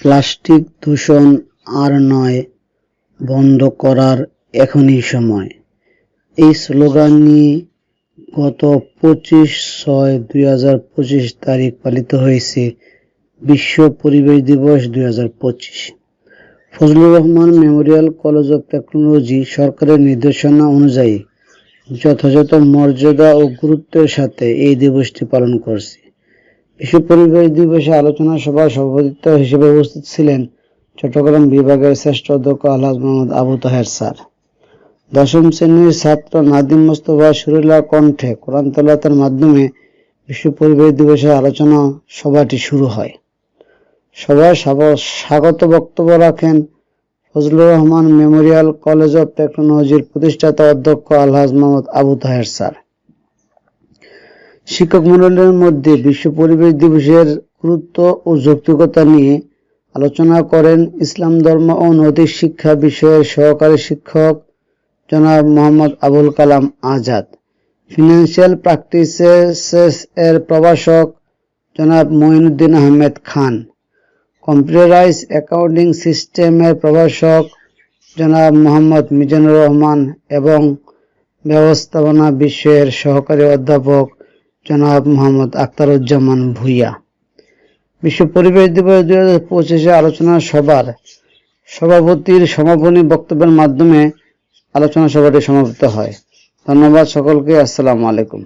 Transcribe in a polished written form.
Plastic দূষণ আর নয়, বন্ধ করার এখনই সময়। এই স্লোগান নিয়ে গত 25/6/2025 তারিখ পালিত হয়েছে বিশ্ব পরিবেশ দিবস 2025। Fazlur Rahman Memorial college of technology সরকারের নির্দেশনা অনুযায়ী যথাযথ মর্যাদা ও গুরুত্বের সাথে এই দিবসটি পালন করছে। বিশ্ব পরিবেশ দিবসে আলোচনা সভার সভাপতিত্ব হিসেবে উপস্থিত ছিলেন চট্টগ্রাম বিভাগের শ্রেষ্ঠ অধ্যক্ষ আলহাজ মোহাম্মদ আবু তাহের স্যার। দশম শ্রেণীর ছাত্র নাদিম মোস্তফা সুরেলা কণ্ঠে কোরআন তেলাওয়াতের মাধ্যমে বিশ্ব পরিবেশ দিবসের আলোচনা সভাটি শুরু হয়। সভায় স্বাগত বক্তব্য রাখেন Fazlur Rahman Memorial college of টেকনোলজির প্রতিষ্ঠাতা অধ্যক্ষ আলহাজ মোহাম্মদ আবু তাহের স্যার। শিক্ষক মণ্ডলীর মধ্যে বিশ্ব পরিবেশ দিবসের গুরুত্ব ও যৌক্তিকতা নিয়ে আলোচনা করেন ইসলাম ধর্ম ও নৈতিক শিক্ষা বিষয়ের সহকারী শিক্ষক জনাব মোহাম্মদ আবুল কালাম আজাদ, ফিনান্সিয়াল প্র্যাকটিসেস এর প্রভাষক জনাব মঈনুদ্দিন আহমেদ খান, কম্পিউটারাইজ অ্যাকাউন্টিং সিস্টেমের প্রভাষক জনাব মোহাম্মদ মিজানুর রহমান এবং ব্যবস্থাপনা বিষয়ের সহকারী অধ্যাপক জনাব মোহাম্মদ আখতারুজ্জামান ভূঁইয়া। বিশ্ব পরিবেশ দিবস 2025 আলোচনা সভার সভাপতির সমাপনী বক্তব্যের মাধ্যমে আলোচনা সভাটি সমাপ্ত হয়। ধন্যবাদ সকলকে। আসসালামু আলাইকুম।